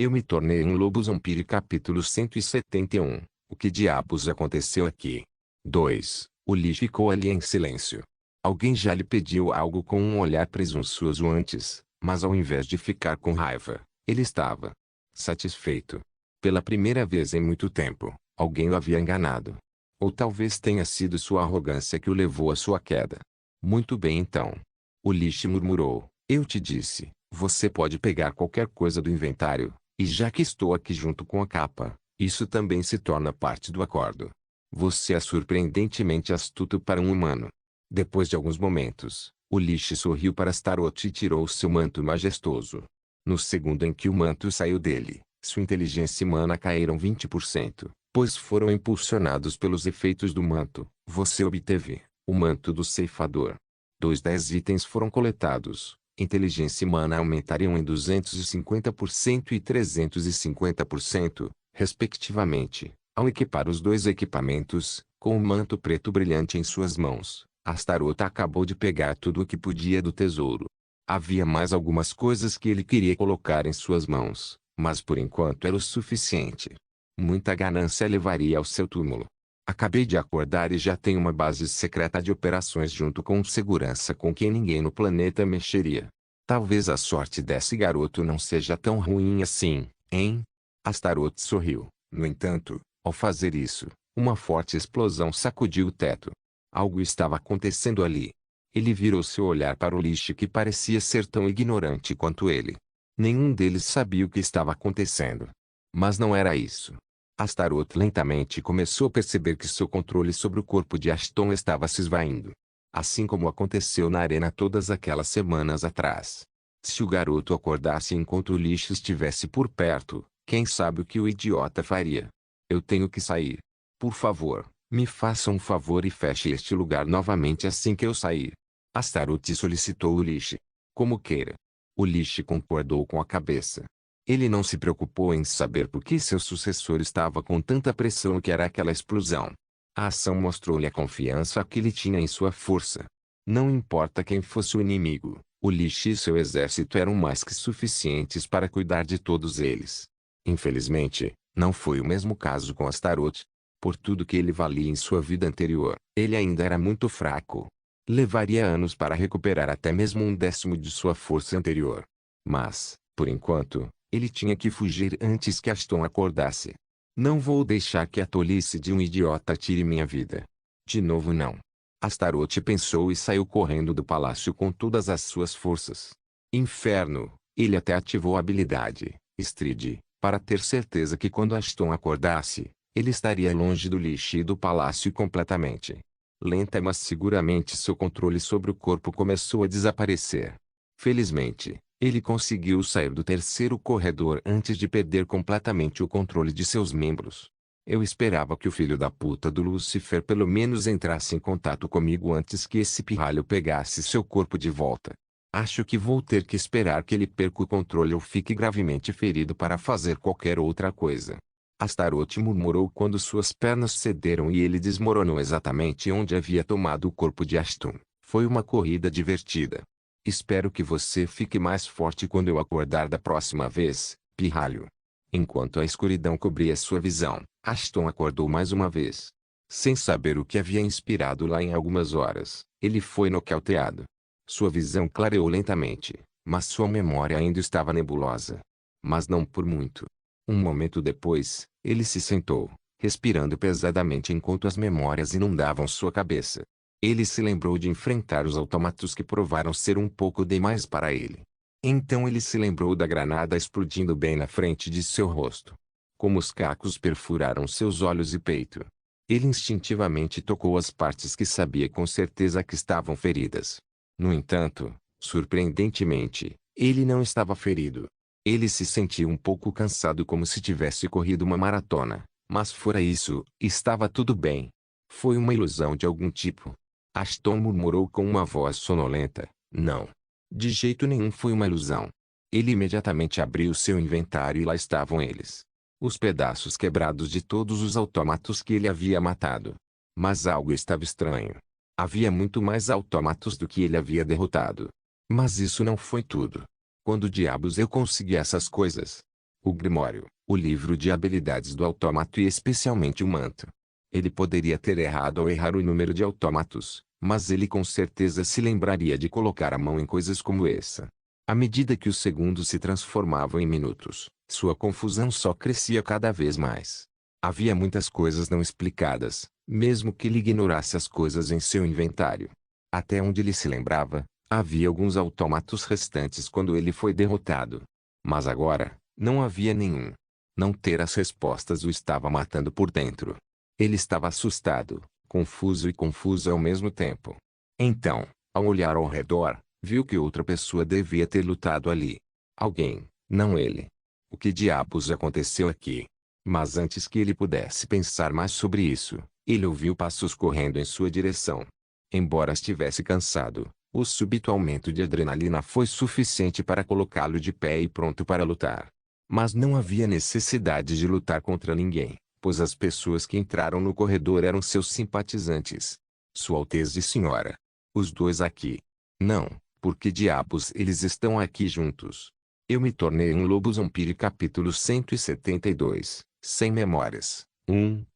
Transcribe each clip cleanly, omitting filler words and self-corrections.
Eu me tornei um lobo vampiro. Capítulo 171. O que diabos aconteceu aqui? 2. O Lee ficou ali em silêncio. Alguém já lhe pediu algo com um olhar presunçoso antes, mas ao invés de ficar com raiva, ele estava satisfeito. Pela primeira vez em muito tempo, alguém o havia enganado. Ou talvez tenha sido sua arrogância que o levou à sua queda. Muito bem então. O Lee murmurou. Eu te disse, você pode pegar qualquer coisa do inventário. E já que estou aqui junto com a capa, isso também se torna parte do acordo. Você é surpreendentemente astuto para um humano. Depois de alguns momentos, o Lee sorriu para Astaroth e tirou seu manto majestoso. No segundo em que o manto saiu dele, sua inteligência humana caíram 20%, pois foram impulsionados pelos efeitos do manto. Você obteve o manto do ceifador. 10 itens foram coletados. Inteligência humana aumentariam em 250% e 350%, respectivamente, ao equipar os dois equipamentos, com o manto preto brilhante em suas mãos. Astaroth acabou de pegar tudo o que podia do tesouro. Havia mais algumas coisas que ele queria colocar em suas mãos, mas por enquanto era o suficiente. Muita ganância levaria ao seu túmulo. Acabei de acordar e já tenho uma base secreta de operações junto com um segurança com quem ninguém no planeta mexeria. Talvez a sorte desse garoto não seja tão ruim assim, hein? Astaroth sorriu. No entanto, ao fazer isso, uma forte explosão sacudiu o teto. Algo estava acontecendo ali. Ele virou seu olhar para o lixo que parecia ser tão ignorante quanto ele. Nenhum deles sabia o que estava acontecendo. Mas não era isso. Astaroth lentamente começou a perceber que seu controle sobre o corpo de Ashton estava se esvaindo. Assim como aconteceu na arena todas aquelas semanas atrás. Se o garoto acordasse enquanto o lixo estivesse por perto, quem sabe o que o idiota faria? Eu tenho que sair. Por favor, me faça um favor e feche este lugar novamente assim que eu sair. Astaroth solicitou o lixo. Como queira. O lixo concordou com a cabeça. Ele não se preocupou em saber por que seu sucessor estava com tanta pressão que era aquela explosão. A ação mostrou-lhe a confiança que ele tinha em sua força. Não importa quem fosse o inimigo, o lixo e seu exército eram mais que suficientes para cuidar de todos eles. Infelizmente, não foi o mesmo caso com Astaroth. Por tudo que ele valia em sua vida anterior, ele ainda era muito fraco. Levaria anos para recuperar até mesmo 1/10 de sua força anterior. Mas, por enquanto, ele tinha que fugir antes que Ashton acordasse. Não vou deixar que a tolice de um idiota tire minha vida. De novo não. Astaroth pensou e saiu correndo do palácio com todas as suas forças. Inferno! Ele até ativou a habilidade, Stride, para ter certeza que quando Ashton acordasse, ele estaria longe do lixo e do palácio completamente. Lenta mas seguramente seu controle sobre o corpo começou a desaparecer. Felizmente, ele conseguiu sair do terceiro corredor antes de perder completamente o controle de seus membros. Eu esperava que o filho da puta do Lucifer pelo menos entrasse em contato comigo antes que esse pirralho pegasse seu corpo de volta. Acho que vou ter que esperar que ele perca o controle ou fique gravemente ferido para fazer qualquer outra coisa. Astaroth murmurou quando suas pernas cederam e ele desmoronou exatamente onde havia tomado o corpo de Ashton. Foi uma corrida divertida. Espero que você fique mais forte quando eu acordar da próxima vez, pirralho. Enquanto a escuridão cobria sua visão, Ashton acordou mais uma vez. Sem saber o que havia inspirado lá em algumas horas, ele foi nocauteado. Sua visão clareou lentamente, mas sua memória ainda estava nebulosa. Mas não por muito. Um momento depois, ele se sentou, respirando pesadamente enquanto as memórias inundavam sua cabeça. Ele se lembrou de enfrentar os autômatos que provaram ser um pouco demais para ele. Então ele se lembrou da granada explodindo bem na frente de seu rosto. Como os cacos perfuraram seus olhos e peito. Ele instintivamente tocou as partes que sabia com certeza que estavam feridas. No entanto, surpreendentemente, ele não estava ferido. Ele se sentia um pouco cansado como se tivesse corrido uma maratona, mas fora isso, estava tudo bem. Foi uma ilusão de algum tipo. Ashton murmurou com uma voz sonolenta, não. De jeito nenhum foi uma ilusão. Ele imediatamente abriu seu inventário e lá estavam eles. Os pedaços quebrados de todos os autômatos que ele havia matado. Mas algo estava estranho. Havia muito mais autômatos do que ele havia derrotado. Mas isso não foi tudo. Quando diabos eu consegui essas coisas? O Grimório, o livro de habilidades do autômato e especialmente o manto. Ele poderia ter errado ao errar o número de autômatos, mas ele com certeza se lembraria de colocar a mão em coisas como essa. À medida que os segundos se transformavam em minutos, sua confusão só crescia cada vez mais. Havia muitas coisas não explicadas, mesmo que ele ignorasse as coisas em seu inventário. Até onde ele se lembrava, havia alguns autômatos restantes quando ele foi derrotado. Mas agora, não havia nenhum. Não ter as respostas o estava matando por dentro. Ele estava assustado, confuso e confuso ao mesmo tempo. Então, ao olhar ao redor, viu que outra pessoa devia ter lutado ali. Alguém, não ele. O que diabos aconteceu aqui? Mas antes que ele pudesse pensar mais sobre isso, ele ouviu passos correndo em sua direção. Embora estivesse cansado, o súbito aumento de adrenalina foi suficiente para colocá-lo de pé e pronto para lutar. Mas não havia necessidade de lutar contra ninguém, pois as pessoas que entraram no corredor eram seus simpatizantes. Sua Alteza e Senhora. Os dois aqui. Não, por que diabos eles estão aqui juntos? Eu me tornei um lobo zombie. Capítulo 172. Sem memórias.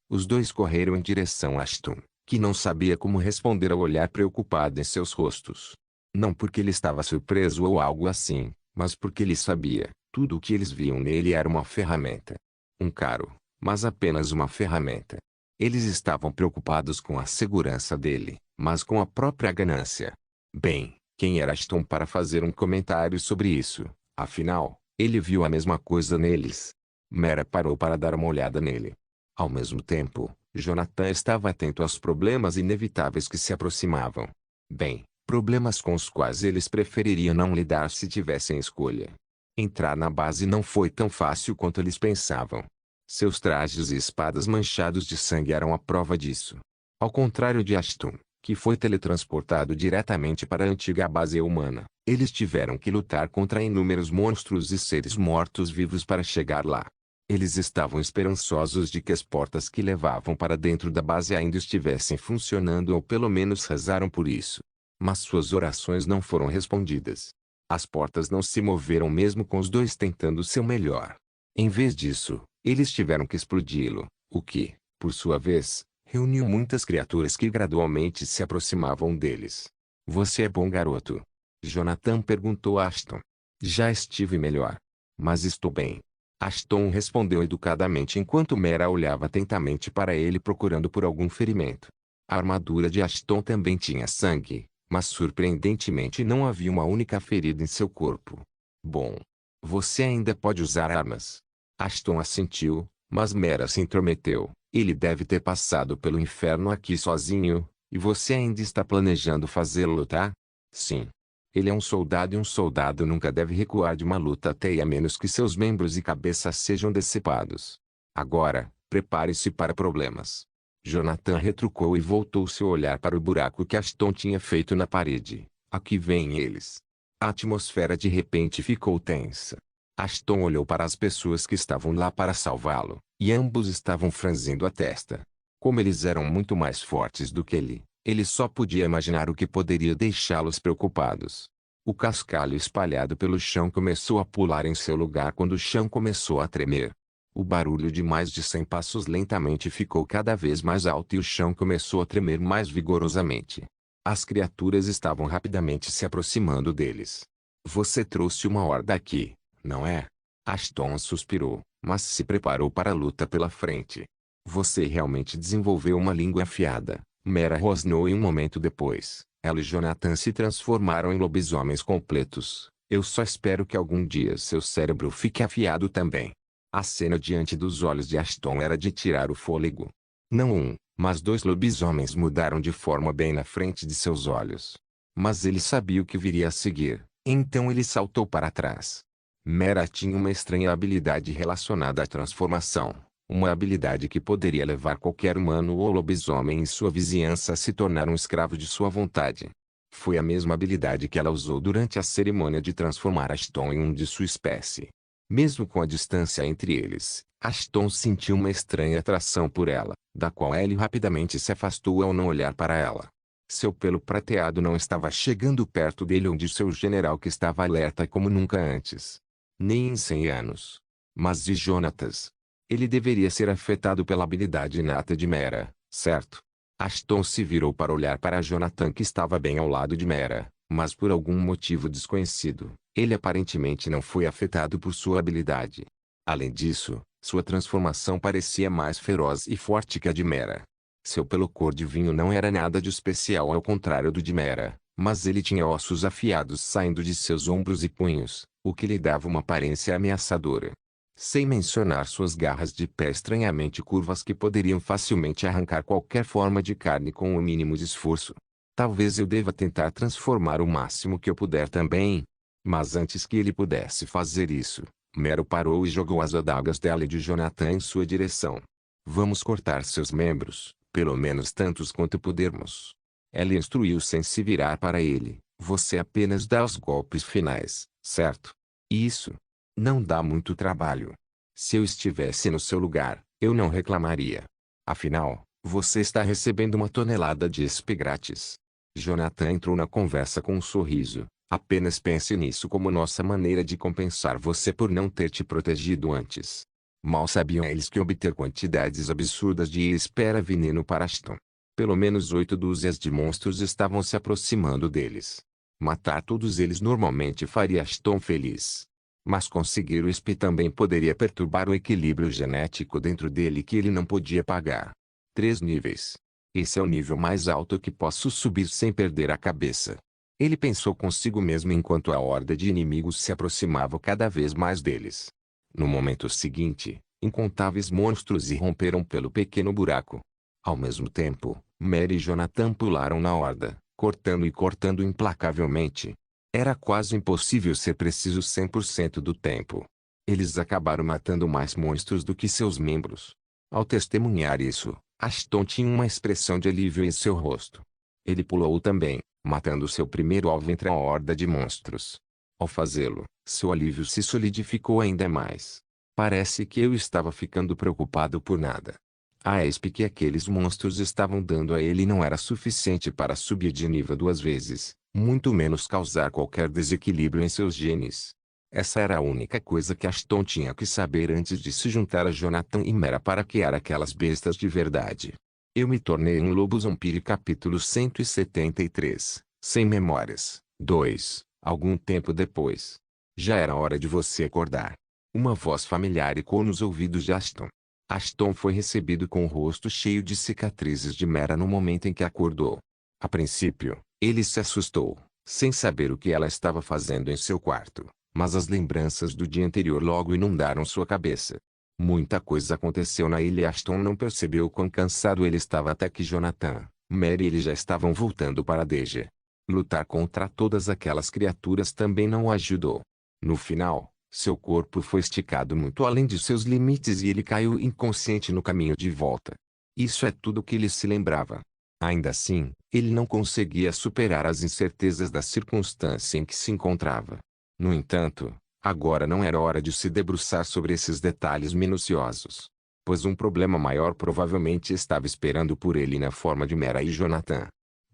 Os dois correram em direção a Ashton, que não sabia como responder ao olhar preocupado em seus rostos. Não porque ele estava surpreso ou algo assim, mas porque ele sabia, tudo o que eles viam nele era uma ferramenta. Um caro, mas apenas uma ferramenta. Eles estavam preocupados com a segurança dele, mas com a própria ganância. Bem, quem era Ashton para fazer um comentário sobre isso? Afinal, ele viu a mesma coisa neles. Mera parou para dar uma olhada nele. Ao mesmo tempo, Jonathan estava atento aos problemas inevitáveis que se aproximavam. Bem, problemas com os quais eles prefeririam não lidar se tivessem escolha. Entrar na base não foi tão fácil quanto eles pensavam. Seus trajes e espadas manchados de sangue eram a prova disso. Ao contrário de Ashton, que foi teletransportado diretamente para a antiga base humana, eles tiveram que lutar contra inúmeros monstros e seres mortos-vivos para chegar lá. Eles estavam esperançosos de que as portas que levavam para dentro da base ainda estivessem funcionando ou pelo menos rezaram por isso. Mas suas orações não foram respondidas. As portas não se moveram mesmo com os dois tentando seu melhor. Em vez disso, eles tiveram que explodi-lo, o que, por sua vez, reuniu muitas criaturas que gradualmente se aproximavam deles. Você é bom garoto? Jonathan perguntou a Ashton. Já estive melhor. Mas estou bem. Ashton respondeu educadamente enquanto Mera olhava atentamente para ele procurando por algum ferimento. A armadura de Ashton também tinha sangue, mas surpreendentemente não havia uma única ferida em seu corpo. Bom. Você ainda pode usar armas. Ashton assentiu, mas Mera se intrometeu. Ele deve ter passado pelo inferno aqui sozinho, e você ainda está planejando fazê-lo lutar? Sim. Ele é um soldado e um soldado nunca deve recuar de uma luta até a menos que seus membros e cabeça sejam decepados. Agora, prepare-se para problemas. Jonathan retrucou e voltou seu olhar para o buraco que Ashton tinha feito na parede. Aqui vêm eles. A atmosfera de repente ficou tensa. Ashton olhou para as pessoas que estavam lá para salvá-lo, e ambos estavam franzindo a testa. Como eles eram muito mais fortes do que ele só podia imaginar o que poderia deixá-los preocupados. O cascalho espalhado pelo chão começou a pular em seu lugar quando o chão começou a tremer. O barulho de mais de 100 passos lentamente ficou cada vez mais alto e o chão começou a tremer mais vigorosamente. As criaturas estavam rapidamente se aproximando deles. Você trouxe uma horda aqui, não é? Ashton suspirou, mas se preparou para a luta pela frente. Você realmente desenvolveu uma língua afiada. Mera rosnou e um momento depois, ela e Jonathan se transformaram em lobisomens completos. Eu só espero que algum dia seu cérebro fique afiado também. A cena diante dos olhos de Ashton era de tirar o fôlego. Não mas dois lobisomens mudaram de forma bem na frente de seus olhos. Mas ele sabia o que viria a seguir, então ele saltou para trás. Mera tinha uma estranha habilidade relacionada à transformação. Uma habilidade que poderia levar qualquer humano ou lobisomem em sua vizinhança a se tornar um escravo de sua vontade. Foi a mesma habilidade que ela usou durante a cerimônia de transformar Ashton em um de sua espécie. Mesmo com a distância entre eles, Ashton sentiu uma estranha atração por ela, da qual ele rapidamente se afastou ao não olhar para ela. Seu pelo prateado não estava chegando perto dele onde seu general que estava alerta como nunca antes. Nem em 100 anos. Mas e Jonatas? Ele deveria ser afetado pela habilidade inata de Mera, certo? Ashton se virou para olhar para Jonathan, que estava bem ao lado de Mera, mas por algum motivo desconhecido, ele aparentemente não foi afetado por sua habilidade. Além disso, sua transformação parecia mais feroz e forte que a de Mera. Seu pelo cor de vinho não era nada de especial, ao contrário do de Mera, mas ele tinha ossos afiados saindo de seus ombros e punhos, o que lhe dava uma aparência ameaçadora. Sem mencionar suas garras de pé estranhamente curvas que poderiam facilmente arrancar qualquer forma de carne com o mínimo de esforço. Talvez eu deva tentar transformar o máximo que eu puder também. Mas antes que ele pudesse fazer isso, Mero parou e jogou as adagas dela e de Jonathan em sua direção. Vamos cortar seus membros, pelo menos tantos quanto pudermos. Ela instruiu sem se virar para ele. Você apenas dá os golpes finais, certo? Isso. Não dá muito trabalho. Se eu estivesse no seu lugar, eu não reclamaria. Afinal, você está recebendo uma tonelada de SP grátis. Jonathan entrou na conversa com um sorriso. Apenas pense nisso como nossa maneira de compensar você por não ter te protegido antes. Mal sabiam eles que obter quantidades absurdas de ISP era veneno para Ashton. Pelo menos 8 dúzias de monstros estavam se aproximando deles. Matar todos eles normalmente faria Ashton feliz. Mas conseguir o SP também poderia perturbar o equilíbrio genético dentro dele que ele não podia pagar. 3 níveis. Esse é o nível mais alto que posso subir sem perder a cabeça. Ele pensou consigo mesmo enquanto a horda de inimigos se aproximava cada vez mais deles. No momento seguinte, incontáveis monstros irromperam pelo pequeno buraco. Ao mesmo tempo, Mary e Jonathan pularam na horda, cortando e cortando implacavelmente. Era quase impossível ser preciso 100% do tempo. Eles acabaram matando mais monstros do que seus membros. Ao testemunhar isso, Ashton tinha uma expressão de alívio em seu rosto. Ele pulou também, matando seu primeiro alvo entre a horda de monstros. Ao fazê-lo, seu alívio se solidificou ainda mais. Parece que eu estava ficando preocupado por nada. A ESP que aqueles monstros estavam dando a ele não era suficiente para subir de nível 2 vezes, muito menos causar qualquer desequilíbrio em seus genes. Essa era a única coisa que Ashton tinha que saber antes de se juntar a Jonathan e Mera para criar aquelas bestas de verdade. Eu me tornei um lobo zombie. Capítulo 173. Sem memórias. 2. Algum tempo depois. Já era hora de você acordar. Uma voz familiar ecoou nos ouvidos de Ashton. Ashton foi recebido com o rosto cheio de cicatrizes de Mera no momento em que acordou. A princípio, ele se assustou, sem saber o que ela estava fazendo em seu quarto, mas as lembranças do dia anterior logo inundaram sua cabeça. Muita coisa aconteceu na ilha e Ashton não percebeu quão cansado ele estava até que Jonathan, Mary e ele já estavam voltando para Deja. Lutar contra todas aquelas criaturas também não o ajudou. No final, seu corpo foi esticado muito além de seus limites e ele caiu inconsciente no caminho de volta. Isso é tudo que ele se lembrava. Ainda assim, ele não conseguia superar as incertezas da circunstância em que se encontrava. No entanto, agora não era hora de se debruçar sobre esses detalhes minuciosos, pois um problema maior provavelmente estava esperando por ele na forma de Mera e Jonathan.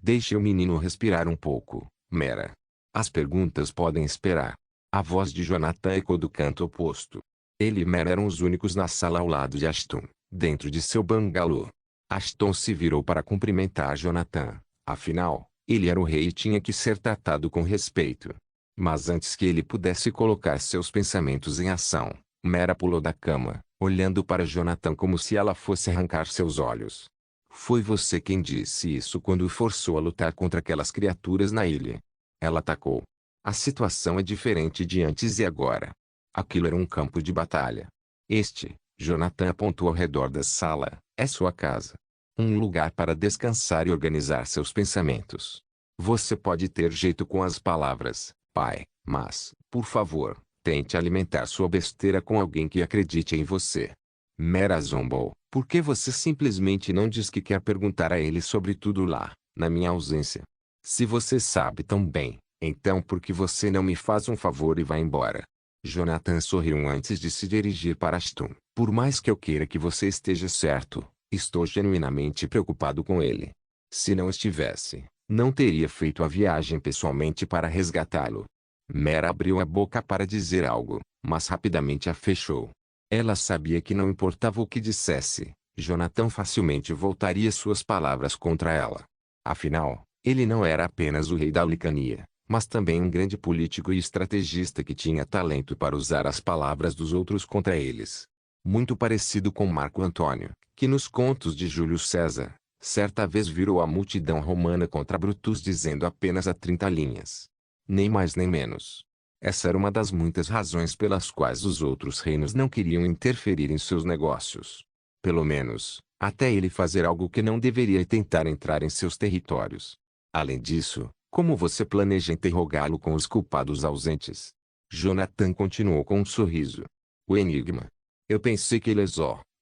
Deixe o menino respirar um pouco, Mera. As perguntas podem esperar. A voz de Jonathan ecoou do canto oposto. Ele e Mera eram os únicos na sala ao lado de Ashton, dentro de seu bangalô. Ashton se virou para cumprimentar Jonathan. Afinal, ele era o rei e tinha que ser tratado com respeito. Mas antes que ele pudesse colocar seus pensamentos em ação, Mera pulou da cama, olhando para Jonathan como se ela fosse arrancar seus olhos. Foi você quem disse isso quando o forçou a lutar contra aquelas criaturas na ilha. Ela atacou. A situação é diferente de antes e agora. Aquilo era um campo de batalha. Jonathan apontou ao redor da sala, é sua casa. Um lugar para descansar e organizar seus pensamentos. Você pode ter jeito com as palavras, pai, mas, por favor, tente alimentar sua besteira com alguém que acredite em você. Mera zombou. Por que você simplesmente não diz que quer perguntar a ele sobre tudo lá, na minha ausência? Se você sabe tão bem, então por que você não me faz um favor e vai embora? Jonathan sorriu antes de se dirigir para Ashton. Por mais que eu queira que você esteja certo, estou genuinamente preocupado com ele. Se não estivesse, não teria feito a viagem pessoalmente para resgatá-lo. Mera abriu a boca para dizer algo, mas rapidamente a fechou. Ela sabia que não importava o que dissesse, Jonathan facilmente voltaria suas palavras contra ela. Afinal, ele não era apenas o rei da Licânia, mas também um grande político e estrategista que tinha talento para usar as palavras dos outros contra eles. Muito parecido com Marco Antônio, que nos contos de Júlio César, certa vez virou a multidão romana contra Brutus dizendo apenas a 30 linhas. Nem mais nem menos. Essa era uma das muitas razões pelas quais os outros reinos não queriam interferir em seus negócios. Pelo menos, até ele fazer algo que não deveria e tentar entrar em seus territórios. Além disso, como você planeja interrogá-lo com os culpados ausentes? Jonathan continuou com um sorriso. O enigma. Eu pensei que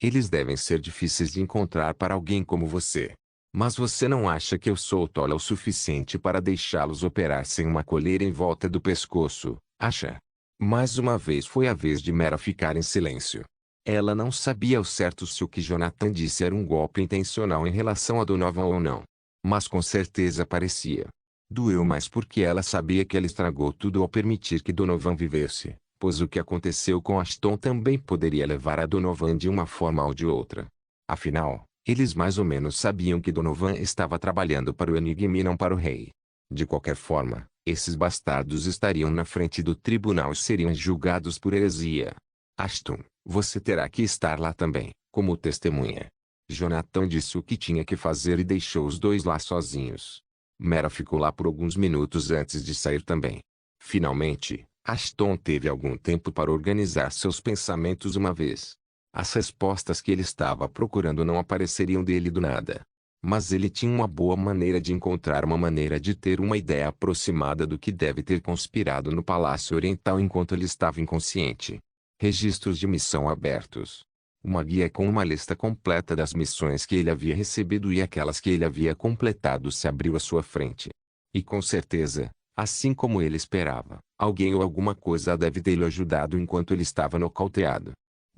eles devem ser difíceis de encontrar para alguém como você. Mas você não acha que eu sou tola o suficiente para deixá-los operar sem uma coleira em volta do pescoço, acha? Mais uma vez foi a vez de Mera ficar em silêncio. Ela não sabia ao certo se o que Jonathan disse era um golpe intencional em relação a Donovan ou não. Mas com certeza parecia. Doeu mais porque ela sabia que ela estragou tudo ao permitir que Donovan vivesse, pois o que aconteceu com Ashton também poderia levar a Donovan de uma forma ou de outra. Afinal, eles mais ou menos sabiam que Donovan estava trabalhando para o Enigma e não para o rei. De qualquer forma, esses bastardos estariam na frente do tribunal e seriam julgados por heresia. Ashton, você terá que estar lá também, como testemunha. Jonathan disse o que tinha que fazer e deixou os dois lá sozinhos. Mera ficou lá por alguns minutos antes de sair também. Finalmente, Ashton teve algum tempo para organizar seus pensamentos uma vez. As respostas que ele estava procurando não apareceriam dele do nada. Mas ele tinha uma boa maneira de encontrar uma maneira de ter uma ideia aproximada do que deve ter conspirado no Palácio Oriental enquanto ele estava inconsciente. Registros de missão abertos. Uma guia com uma lista completa das missões que ele havia recebido e aquelas que ele havia completado se abriu à sua frente. E com certeza, assim como ele esperava, alguém ou alguma coisa deve tê-lo ajudado enquanto ele estava nocauteado.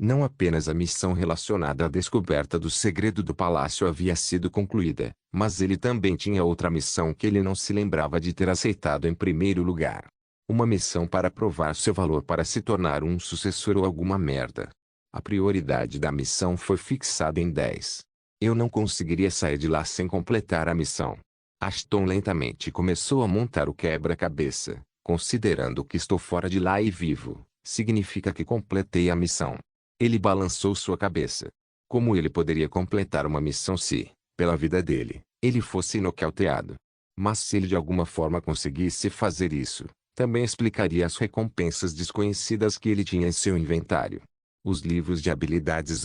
Não apenas a missão relacionada à descoberta do segredo do palácio havia sido concluída, mas ele também tinha outra missão que ele não se lembrava de ter aceitado em primeiro lugar. Uma missão para provar seu valor para se tornar um sucessor ou alguma merda. A prioridade da missão foi fixada em 10. Eu não conseguiria sair de lá sem completar a missão. Ashton lentamente começou a montar o quebra-cabeça, considerando que estou fora de lá e vivo, significa que completei a missão. Ele balançou sua cabeça. Como ele poderia completar uma missão se, pela vida dele, ele fosse nocauteado? Mas se ele de alguma forma conseguisse fazer isso, também explicaria as recompensas desconhecidas que ele tinha em seu inventário. Os livros de habilidades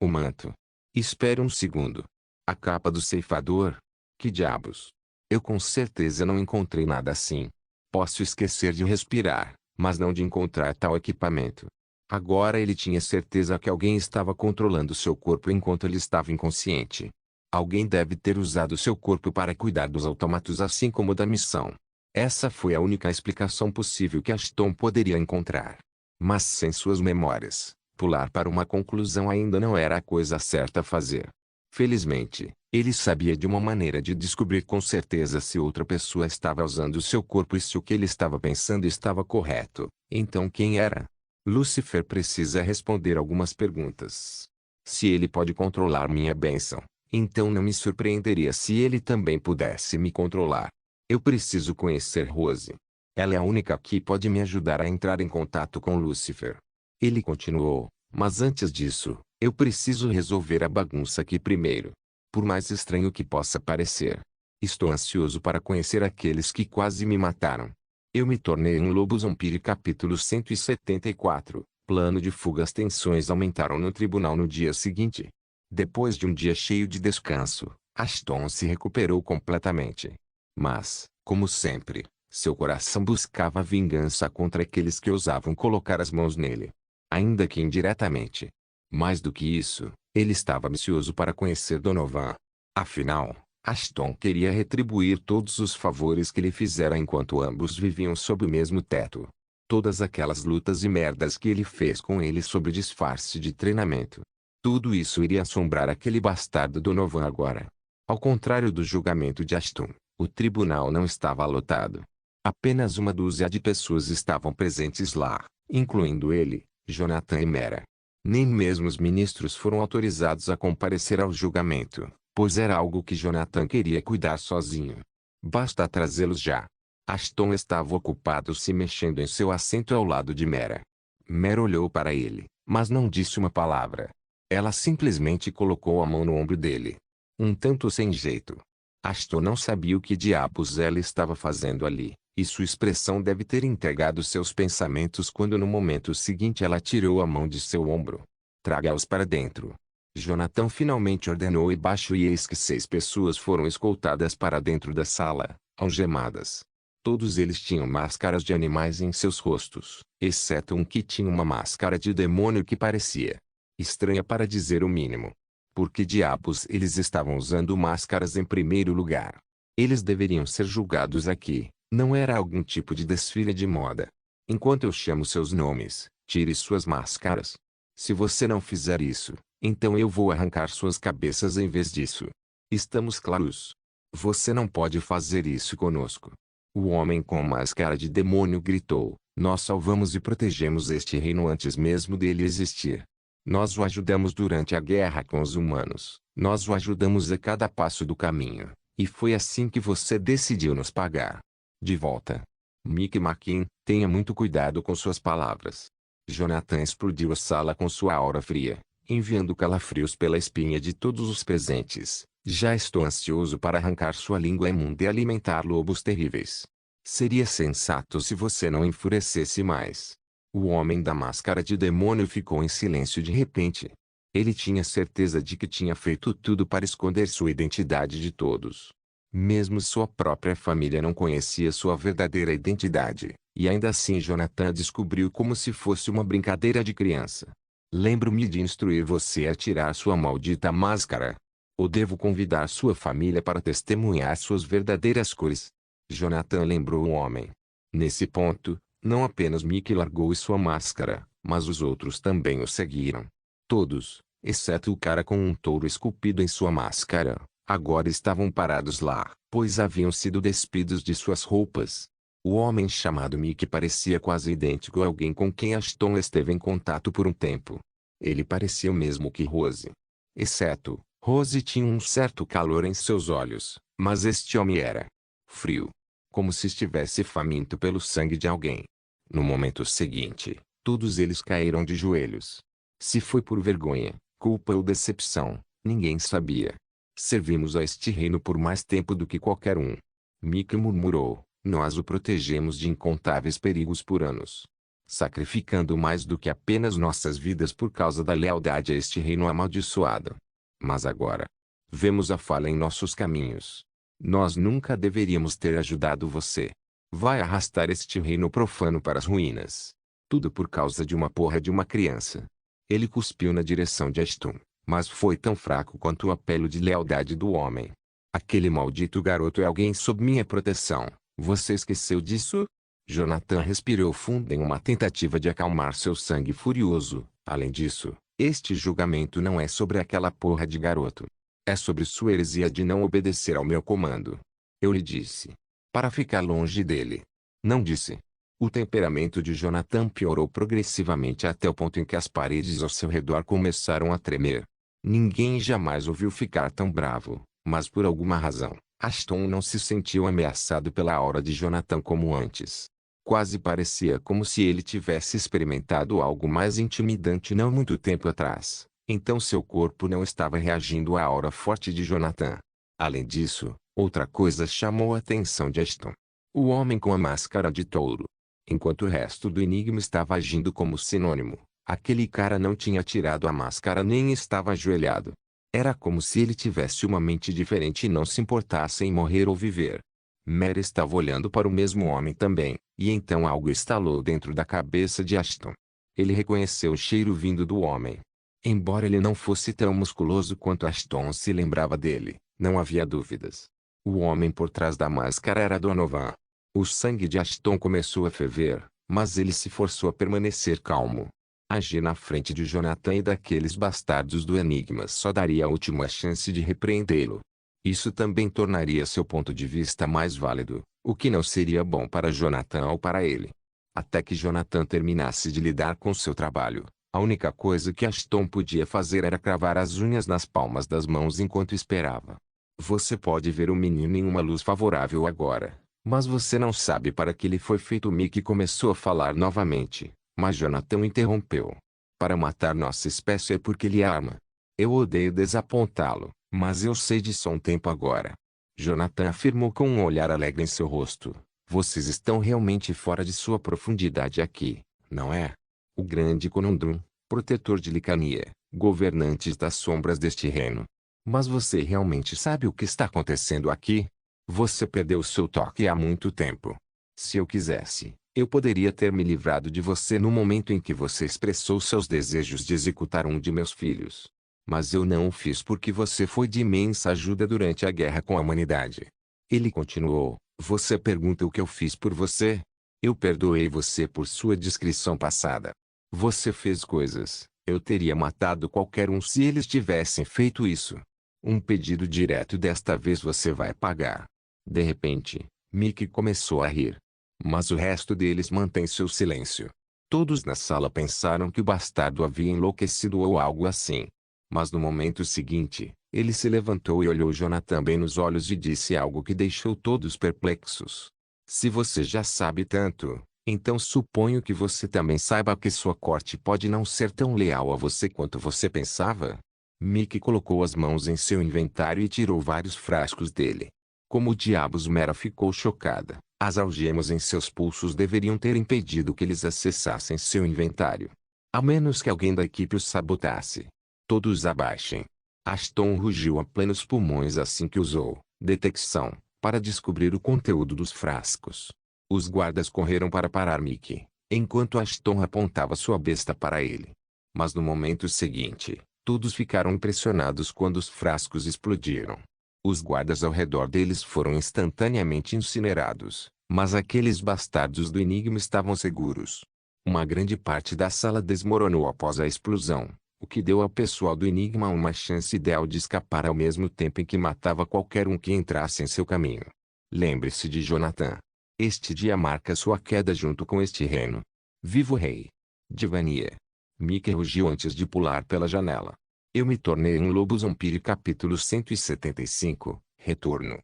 o manto. Espere um segundo. A capa do ceifador? Que diabos? Eu com certeza não encontrei nada assim. Posso esquecer de respirar, mas não de encontrar tal equipamento. Agora ele tinha certeza que alguém estava controlando seu corpo enquanto ele estava inconsciente. Alguém deve ter usado seu corpo para cuidar dos automatos assim como da missão. Essa foi a única explicação possível que Ashton poderia encontrar. Mas sem suas memórias, pular para uma conclusão ainda não era a coisa certa a fazer. Felizmente, ele sabia de uma maneira de descobrir com certeza se outra pessoa estava usando seu corpo e se o que ele estava pensando estava correto. Então quem era? Lúcifer precisa responder algumas perguntas. Se ele pode controlar minha bênção, então não me surpreenderia se ele também pudesse me controlar. Eu preciso conhecer Rose. Ela é a única que pode me ajudar a entrar em contato com Lúcifer. Ele continuou, mas antes disso, eu preciso resolver a bagunça aqui primeiro. Por mais estranho que possa parecer, estou ansioso para conhecer aqueles que quase me mataram. Eu me tornei um lobo zombie. Capítulo 174. Plano de fuga. As tensões aumentaram no tribunal no dia seguinte. Depois de um dia cheio de descanso, Ashton se recuperou completamente. Mas, como sempre, seu coração buscava vingança contra aqueles que ousavam colocar as mãos nele. Ainda que indiretamente. Mais do que isso, ele estava ansioso para conhecer Donovan. Afinal, Ashton queria retribuir todos os favores que lhe fizera enquanto ambos viviam sob o mesmo teto. Todas aquelas lutas e merdas que ele fez com ele sob disfarce de treinamento. Tudo isso iria assombrar aquele bastardo Donovan agora. Ao contrário do julgamento de Ashton, o tribunal não estava lotado. Apenas uma dúzia de pessoas estavam presentes lá, incluindo ele, Jonathan e Mera. Nem mesmo os ministros foram autorizados a comparecer ao julgamento, pois era algo que Jonathan queria cuidar sozinho. Basta trazê-los já. Ashton estava ocupado se mexendo em seu assento ao lado de Mera. Mera olhou para ele, mas não disse uma palavra. Ela simplesmente colocou a mão no ombro dele. Um tanto sem jeito. Ashton não sabia o que diabos ela estava fazendo ali, e sua expressão deve ter entregado seus pensamentos quando no momento seguinte ela tirou a mão de seu ombro. Traga-os para dentro. Jonathan finalmente ordenou baixo e eis que 6 pessoas foram escoltadas para dentro da sala, algemadas. Todos eles tinham máscaras de animais em seus rostos, exceto um que tinha uma máscara de demônio que parecia estranha para dizer o mínimo. Por que diabos eles estavam usando máscaras em primeiro lugar? Eles deveriam ser julgados aqui, não era algum tipo de desfile de moda. Enquanto eu chamo seus nomes, tire suas máscaras. Se você não fizer isso, então eu vou arrancar suas cabeças em vez disso. Estamos claros? Você não pode fazer isso conosco. O homem com a máscara de demônio gritou, nós salvamos e protegemos este reino antes mesmo dele existir. Nós o ajudamos durante a guerra com os humanos, nós o ajudamos a cada passo do caminho, e foi assim que você decidiu nos pagar. De volta. Mick McKean, tenha muito cuidado com suas palavras. Jonathan explodiu a sala com sua aura fria, enviando calafrios pela espinha de todos os presentes. Já estou ansioso para arrancar sua língua imunda e alimentar lobos terríveis. Seria sensato se você não enfurecesse mais. O homem da máscara de demônio ficou em silêncio de repente. Ele tinha certeza de que tinha feito tudo para esconder sua identidade de todos. Mesmo sua própria família não conhecia sua verdadeira identidade, e ainda assim Jonathan descobriu como se fosse uma brincadeira de criança. Lembro-me de instruir você a tirar sua maldita máscara. Ou devo convidar sua família para testemunhar suas verdadeiras cores? Jonathan lembrou o homem. Nesse ponto, não apenas Mickey largou sua máscara, mas os outros também o seguiram. Todos, exceto o cara com um touro esculpido em sua máscara, agora estavam parados lá, pois haviam sido despidos de suas roupas. O homem chamado Mickey parecia quase idêntico a alguém com quem Ashton esteve em contato por um tempo. Ele parecia o mesmo que Rose. Exceto, Rose tinha um certo calor em seus olhos, mas este homem era frio. Como se estivesse faminto pelo sangue de alguém. No momento seguinte, todos eles caíram de joelhos. Se foi por vergonha, culpa ou decepção, ninguém sabia. Servimos a este reino por mais tempo do que qualquer um. Mickey murmurou, nós o protegemos de incontáveis perigos por anos. Sacrificando mais do que apenas nossas vidas por causa da lealdade a este reino amaldiçoado. Mas agora, vemos a falha em nossos caminhos. Nós nunca deveríamos ter ajudado você. Vai arrastar este reino profano para as ruínas. Tudo por causa de uma porra de uma criança. Ele cuspiu na direção de Ashton, mas foi tão fraco quanto o apelo de lealdade do homem. Aquele maldito garoto é alguém sob minha proteção. Você esqueceu disso? Jonathan respirou fundo em uma tentativa de acalmar seu sangue furioso. Além disso, este julgamento não é sobre aquela porra de garoto. É sobre sua heresia de não obedecer ao meu comando. Eu lhe disse. Para ficar longe dele. Não disse. O temperamento de Jonathan piorou progressivamente até o ponto em que as paredes ao seu redor começaram a tremer. Ninguém jamais ouviu ficar tão bravo, mas por alguma razão, Ashton não se sentiu ameaçado pela aura de Jonathan como antes. Quase parecia como se ele tivesse experimentado algo mais intimidante não muito tempo atrás. Então seu corpo não estava reagindo à aura forte de Jonathan. Além disso, outra coisa chamou a atenção de Ashton. O homem com a máscara de touro. Enquanto o resto do enigma estava agindo como sinônimo, aquele cara não tinha tirado a máscara nem estava ajoelhado. Era como se ele tivesse uma mente diferente e não se importasse em morrer ou viver. Mary estava olhando para o mesmo homem também, e então algo estalou dentro da cabeça de Ashton. Ele reconheceu o cheiro vindo do homem. Embora ele não fosse tão musculoso quanto Ashton se lembrava dele, não havia dúvidas. O homem por trás da máscara era Donovan. O sangue de Ashton começou a ferver, mas ele se forçou a permanecer calmo. Agir na frente de Jonathan e daqueles bastardos do enigma só daria a última chance de repreendê-lo. Isso também tornaria seu ponto de vista mais válido, o que não seria bom para Jonathan ou para ele. Até que Jonathan terminasse de lidar com seu trabalho, A única coisa que Ashton podia fazer era cravar as unhas nas palmas das mãos enquanto esperava. Você pode ver o menino em uma luz favorável agora, mas você não sabe para que ele foi feito. Mickey começou a falar novamente, mas Jonathan interrompeu. Para matar nossa espécie é porque ele a ama. Eu odeio desapontá-lo, mas eu sei disso há um tempo agora. Jonathan afirmou com um olhar alegre em seu rosto. Vocês estão realmente fora de sua profundidade aqui, não é? O grande Conundrum, protetor de Licania, governantes das sombras deste reino. Mas você realmente sabe o que está acontecendo aqui? Você perdeu seu toque há muito tempo. Se eu quisesse, eu poderia ter me livrado de você no momento em que você expressou seus desejos de executar um de meus filhos. Mas eu não o fiz porque você foi de imensa ajuda durante a guerra com a humanidade. Ele continuou, você pergunta o que eu fiz por você? Eu perdoei você por sua discrição passada. Você fez coisas, eu teria matado qualquer um se eles tivessem feito isso. Um pedido direto, desta vez você vai pagar. De repente, Mickey começou a rir. Mas o resto deles mantém seu silêncio. Todos na sala pensaram que o bastardo havia enlouquecido ou algo assim. Mas no momento seguinte, ele se levantou e olhou Jonathan bem nos olhos e disse algo que deixou todos perplexos. Se você já sabe tanto, então suponho que você também saiba que sua corte pode não ser tão leal a você quanto você pensava? Mickey colocou as mãos em seu inventário e tirou vários frascos dele. Como diabos Mera ficou chocada. As algemas em seus pulsos deveriam ter impedido que eles acessassem seu inventário. A menos que alguém da equipe os sabotasse. Todos abaixem. Ashton rugiu a plenos pulmões assim que usou detecção para descobrir o conteúdo dos frascos. Os guardas correram para parar Mickey, enquanto Ashton apontava sua besta para ele. Mas no momento seguinte, todos ficaram impressionados quando os frascos explodiram. Os guardas ao redor deles foram instantaneamente incinerados, mas aqueles bastardos do Enigma estavam seguros. Uma grande parte da sala desmoronou após a explosão, o que deu ao pessoal do Enigma uma chance ideal de escapar ao mesmo tempo em que matava qualquer um que entrasse em seu caminho. Lembre-se de Jonathan. Este dia marca sua queda junto com este reino. Viva o rei! Divania. Mickey rugiu antes de pular pela janela. Eu me tornei um lobo zombie. Capítulo 175, Retorno.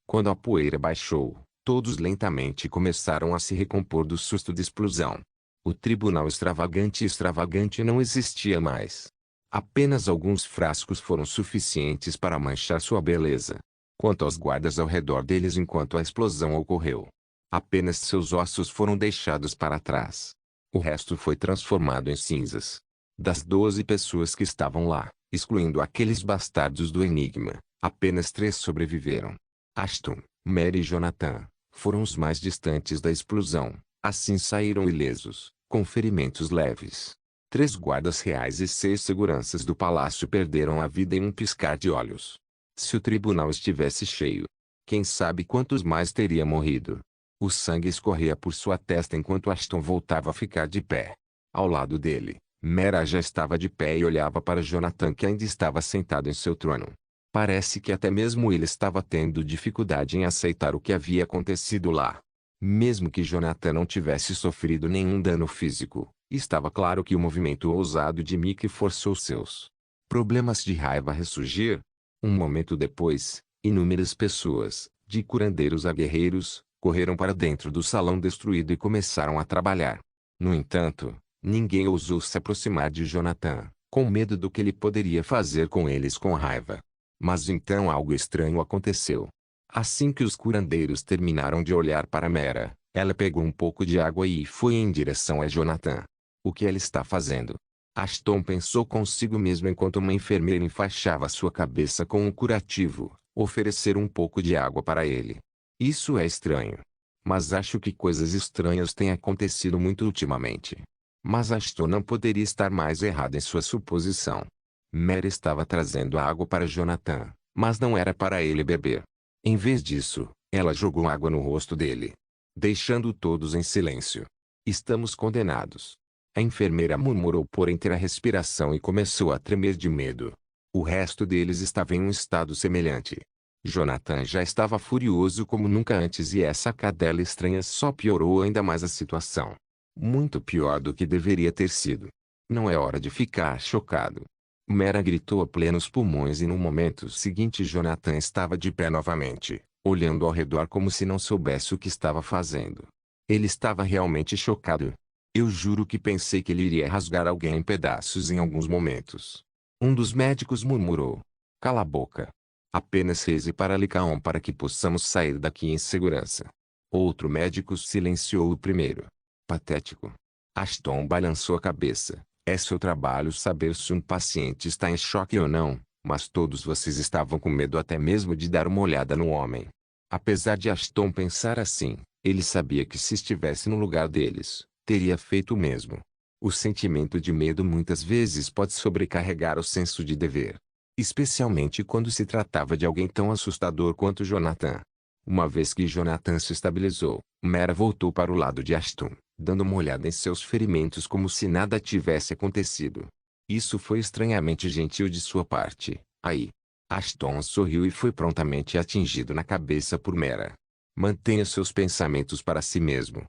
Quando a poeira baixou, todos lentamente começaram a se recompor do susto da explosão. O tribunal extravagante não existia mais. Apenas alguns frascos foram suficientes para manchar sua beleza. Quanto aos guardas ao redor deles enquanto a explosão ocorreu, apenas seus ossos foram deixados para trás. O resto foi transformado em cinzas. Das 12 pessoas que estavam lá, excluindo aqueles bastardos do Enigma, apenas 3 sobreviveram. Ashton, Mary e Jonathan foram os mais distantes da explosão. Assim saíram ilesos, com ferimentos leves. 3 guardas reais e 6 seguranças do palácio perderam a vida em um piscar de olhos. Se o tribunal estivesse cheio, quem sabe quantos mais teria morrido. O sangue escorria por sua testa enquanto Ashton voltava a ficar de pé. Ao lado dele, Mera já estava de pé e olhava para Jonathan, que ainda estava sentado em seu trono. Parece que até mesmo ele estava tendo dificuldade em aceitar o que havia acontecido lá. Mesmo que Jonathan não tivesse sofrido nenhum dano físico, estava claro que o movimento ousado de Mickey forçou seus problemas de raiva a ressurgir. Um momento depois, inúmeras pessoas, de curandeiros a guerreiros, correram para dentro do salão destruído e começaram a trabalhar. No entanto, ninguém ousou se aproximar de Jonathan, com medo do que ele poderia fazer com eles com raiva. Mas então algo estranho aconteceu. Assim que os curandeiros terminaram de olhar para Mera, ela pegou um pouco de água e foi em direção a Jonathan. O que ela está fazendo? Ashton pensou consigo mesmo enquanto uma enfermeira enfaixava sua cabeça com um curativo, oferecer um pouco de água para ele. Isso é estranho. Mas acho que coisas estranhas têm acontecido muito ultimamente. Mas Ashton não poderia estar mais errado em sua suposição. Mera estava trazendo água para Jonathan, mas não era para ele beber. Em vez disso, ela jogou água no rosto dele, deixando todos em silêncio. Estamos condenados. A enfermeira murmurou por entre a respiração e começou a tremer de medo. O resto deles estava em um estado semelhante. Jonathan já estava furioso como nunca antes e essa cadela estranha só piorou ainda mais a situação. Muito pior do que deveria ter sido. Não é hora de ficar chocado. Mera gritou a plenos pulmões e no momento seguinte Jonathan estava de pé novamente, olhando ao redor como se não soubesse o que estava fazendo. Ele estava realmente chocado. Eu juro que pensei que ele iria rasgar alguém em pedaços em alguns momentos. Um dos médicos murmurou. Cala a boca. Apenas reze para Licaon para que possamos sair daqui em segurança. Outro médico silenciou o primeiro. Patético. Ashton balançou a cabeça. É seu trabalho saber se um paciente está em choque ou não, mas todos vocês estavam com medo até mesmo de dar uma olhada no homem. Apesar de Ashton pensar assim, ele sabia que se estivesse no lugar deles, teria feito o mesmo. O sentimento de medo muitas vezes pode sobrecarregar o senso de dever. Especialmente quando se tratava de alguém tão assustador quanto Jonathan. Uma vez que Jonathan se estabilizou, Mera voltou para o lado de Ashton, dando uma olhada em seus ferimentos como se nada tivesse acontecido. Isso foi estranhamente gentil de sua parte. Aí. Ashton sorriu e foi prontamente atingido na cabeça por Mera. Mantenha seus pensamentos para si mesmo.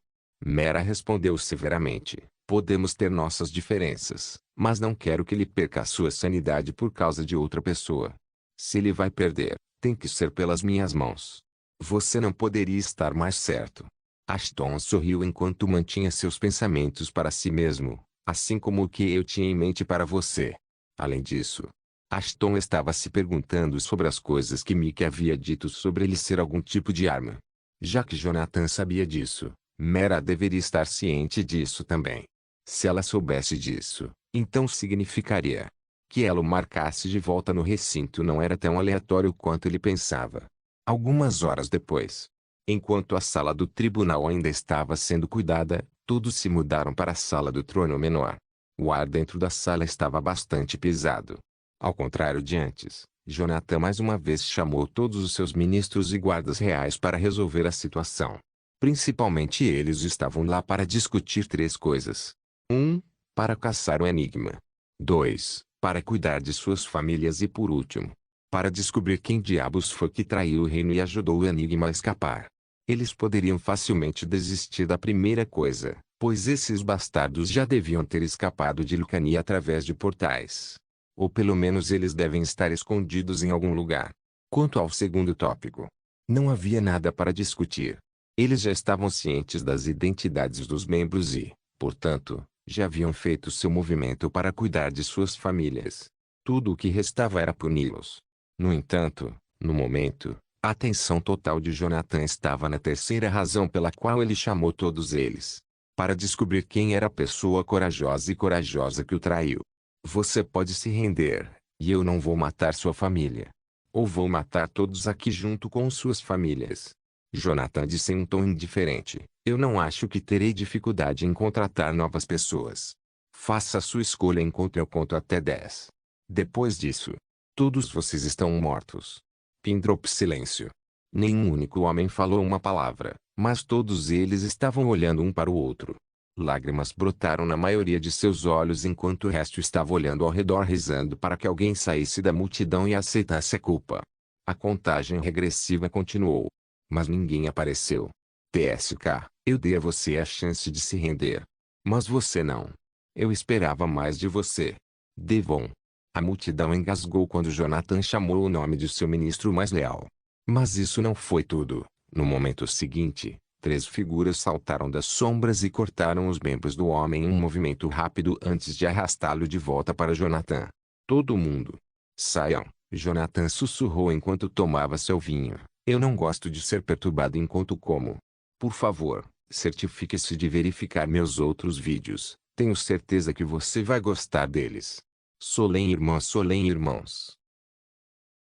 Mera respondeu severamente. Podemos ter nossas diferenças, mas não quero que ele perca a sua sanidade por causa de outra pessoa. Se ele vai perder, tem que ser pelas minhas mãos. Você não poderia estar mais certo. Ashton sorriu enquanto mantinha seus pensamentos para si mesmo, assim como o que eu tinha em mente para você. Além disso, Ashton estava se perguntando sobre as coisas que Mickey havia dito sobre ele ser algum tipo de arma. Já que Jonathan sabia disso, Mera deveria estar ciente disso também. Se ela soubesse disso, então significaria que ela o marcasse de volta no recinto não era tão aleatório quanto ele pensava. Algumas horas depois, enquanto a sala do tribunal ainda estava sendo cuidada, todos se mudaram para a sala do trono menor. O ar dentro da sala estava bastante pesado. Ao contrário de antes, Jonathan mais uma vez chamou todos os seus ministros e guardas reais para resolver a situação. Principalmente eles estavam lá para discutir três coisas. 1. Para caçar o enigma. 2. Para cuidar de suas famílias e por último, para descobrir quem diabos foi que traiu o reino e ajudou o enigma a escapar. Eles poderiam facilmente desistir da primeira coisa, pois esses bastardos já deviam ter escapado de Lucania através de portais. Ou pelo menos eles devem estar escondidos em algum lugar. Quanto ao segundo tópico, não havia nada para discutir. Eles já estavam cientes das identidades dos membros e, portanto, já haviam feito seu movimento para cuidar de suas famílias. Tudo o que restava era puni-los. No entanto, no momento, a atenção total de Jonathan estava na terceira razão pela qual ele chamou todos eles. Para descobrir quem era a pessoa corajosa que o traiu. Você pode se render, e eu não vou matar sua família. Ou vou matar todos aqui junto com suas famílias. Jonathan disse em um tom indiferente. Eu não acho que terei dificuldade em contratar novas pessoas. Faça a sua escolha enquanto eu conto até 10. Depois disso, todos vocês estão mortos. Pindrop silêncio. Nenhum único homem falou uma palavra, mas todos eles estavam olhando um para o outro. Lágrimas brotaram na maioria de seus olhos enquanto o resto estava olhando ao redor rezando para que alguém saísse da multidão e aceitasse a culpa. A contagem regressiva continuou. Mas ninguém apareceu. TSK, eu dei a você a chance de se render. Mas você não. Eu esperava mais de você. Devon. A multidão engasgou quando Jonathan chamou o nome de seu ministro mais leal. Mas isso não foi tudo. No momento seguinte, 3 figuras saltaram das sombras e cortaram os membros do homem em um movimento rápido antes de arrastá-lo de volta para Jonathan. Todo mundo. Saiam, Jonathan sussurrou enquanto tomava seu vinho. Eu não gosto de ser perturbado enquanto como. Por favor, certifique-se de verificar meus outros vídeos. Tenho certeza que você vai gostar deles. Solem irmãos.